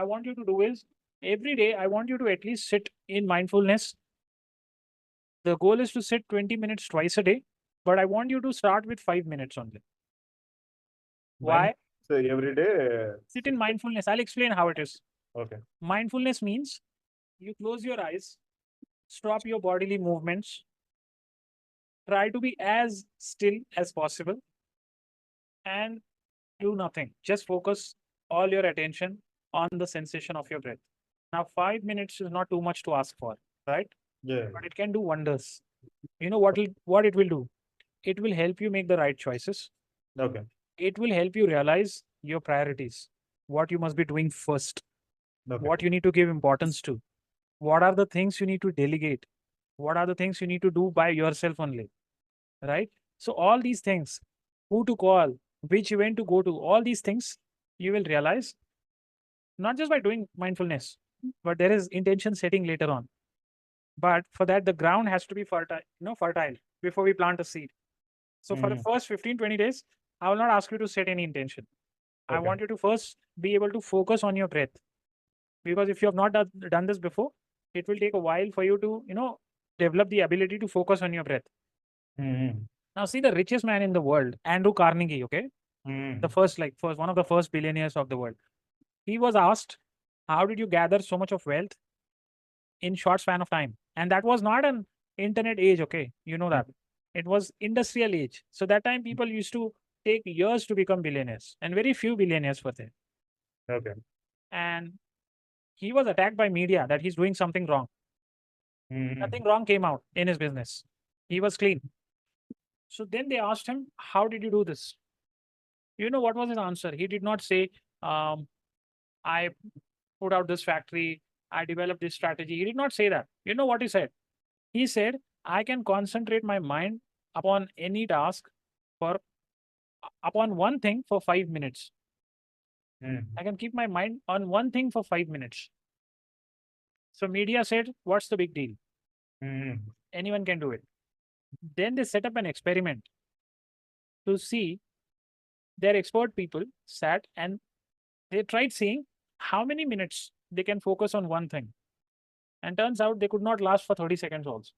want you to do is every day, I want you to at least sit in mindfulness. The goal is to sit 20 minutes twice a day, but I want you to start with 5 minutes only. Why? So every day. Sit in mindfulness. I'll explain how it is. Okay. Mindfulness means you close your eyes, stop your bodily movements, try to be as still as possible, and do nothing. Just focus all your attention on the sensation of your breath. Now, 5 minutes is not too much to ask for, right? Yeah. But it can do wonders. You know what it will do? It will help you make the right choices. Okay. It will help you realize your priorities, what you must be doing first, Okay. what you need to give importance to, what are the things you need to delegate, what are the things you need to do by yourself only, right? So, all these things, who to call, which event to go to, all these things you will realize not just by doing mindfulness, but there is intention setting later on. But for that, the ground has to be fertile before we plant a seed. So for the first 15, 20 days, I will not ask you to set any intention. I Okay. want you to first be able to focus on your breath. Because if you have not done this before, it will take a while for you to, develop the ability to focus on your breath. Now, see the richest man in the world, Andrew Carnegie, okay? The first one of the first billionaires of the world. He was asked, how did you gather so much of wealth in short span of time? And that was not an internet age, okay? You know that. It was industrial age. So that time people used to take years to become billionaires, and very few billionaires were there. Okay. And he was attacked by media that he's doing something wrong. Nothing wrong came out in his business. He was clean. So then they asked him, how did you do this? You know what was his answer? He did not say, I put out this factory, I developed this strategy. He did not say that. You know what he said? He said, I can concentrate my mind upon any task for upon one thing for 5 minutes. I can keep my mind on one thing for 5 minutes. So media said, what's the big deal? Anyone can do it. Then they set up an experiment to see. Their expert people sat and they tried seeing how many minutes they can focus on one thing. And turns out they could not last for 30 seconds also.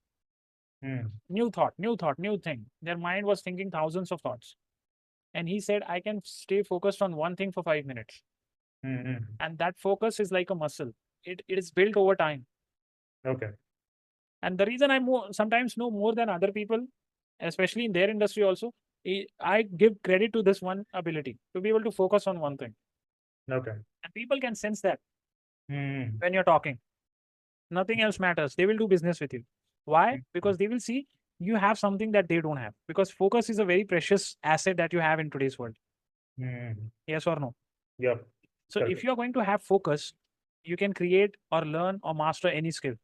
New thought, new thing. Their mind was thinking thousands of thoughts. And he said, I can stay focused on one thing for 5 minutes. And that focus is like a muscle. It is built over time. Okay. And the reason I sometimes know more than other people, especially in their industry also, I give credit to this one ability to be able to focus on one thing. Okay. And people can sense that when you're talking. Nothing else matters. They will do business with you. Why? Because they will see you have something that they don't have. Because focus is a very precious asset that you have in today's world. Yes or no? Yep. So if you're going to have focus, you can create or learn or master any skill.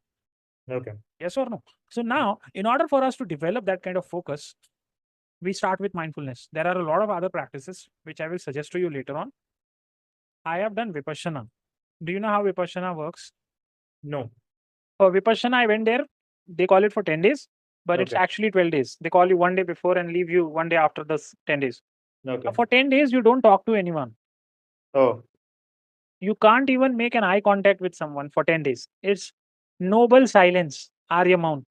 Okay. Yes or no? So now, in order for us to develop that kind of focus, we start with mindfulness. There are a lot of other practices which I will suggest to you later on. I have done Vipassana. Do you know how Vipassana works? No. For Vipassana, I went there. They call it for 10 days, but it's Okay. actually 12 days. They call you one day before and leave you one day after the 10 days. Okay. For 10 days, you don't talk to anyone. Oh. You can't even make an eye contact with someone for 10 days. It's noble silence, Arya Mount.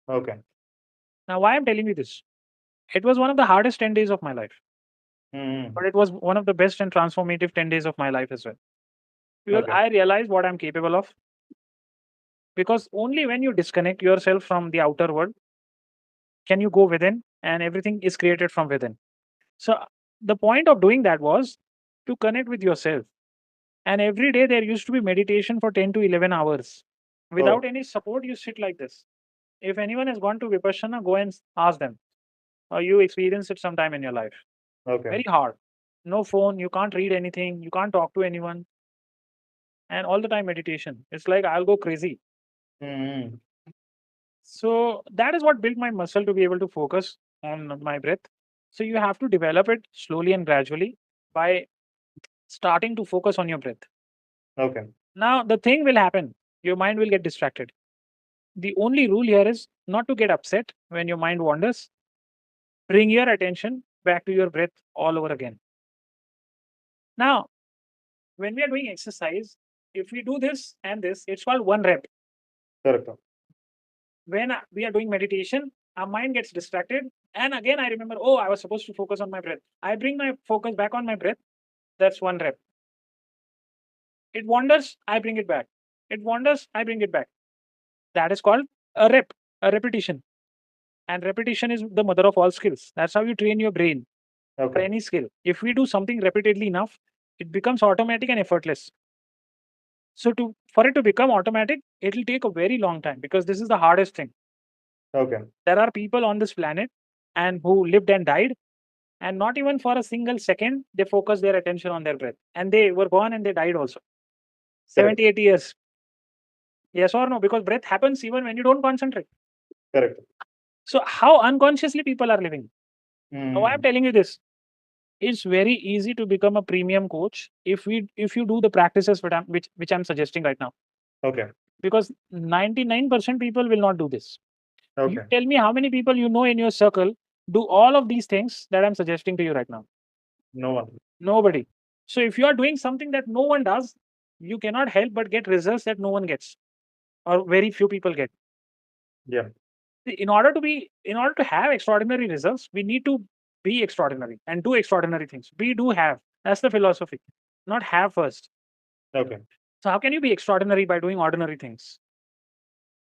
Okay. Now, why I'm telling you this? It was one of the hardest 10 days of my life, but it was one of the best and transformative 10 days of my life as well. Because Okay. I realized what I'm capable of. Because only when you disconnect yourself from the outer world can you go within, and everything is created from within. So, the point of doing that was to connect with yourself. And every day there used to be meditation for 10 to 11 hours. Without any support, you sit like this. If anyone has gone to Vipassana, go and ask them. Or you experienced it sometime in your life. Okay. Very hard. No phone, you can't read anything, you can't talk to anyone. And all the time meditation. It's like I'll go crazy. So that is what built my muscle to be able to focus on my breath. So you have to develop it slowly and gradually by starting to focus on your breath. Okay. Now, the thing will happen, your mind will get distracted. The only rule here is not to get upset when your mind wanders. Bring your attention back to your breath all over again. Now, when we are doing exercise, if we do this and this, it's called 1 rep. Correct. When we are doing meditation, our mind gets distracted. And again, I remember, oh, I was supposed to focus on my breath. I bring my focus back on my breath. That's 1 rep. It wanders, I bring it back. It wanders, I bring it back. That is called a rep, a repetition. And repetition is the mother of all skills. That's how you train your brain for Okay. any skill. If we do something repeatedly enough, it becomes automatic and effortless. So for it to become automatic, it'll take a very long time because this is the hardest thing. Okay. There are people on this planet and who lived and died, and not even for a single second they focus their attention on their breath, and they were born and they died also. 70, 80 years. Yes or no? Because breath happens even when you don't concentrate. Correct. So how unconsciously people are living. Why I'm Mm. telling you this? It's very easy to become a premium coach if you do the practices which I'm suggesting right now. Okay. Because 99% people will not do this. You Okay. tell me how many people you know in your circle do all of these things that I'm suggesting to you right now. No one. Nobody. So if you are doing something that no one does, you cannot help but get results that no one gets, or very few people get. Yeah. In order to have extraordinary results, we need to be extraordinary and do extraordinary things. We do have. That's the philosophy. Not have first. Okay. So how can you be extraordinary by doing ordinary things?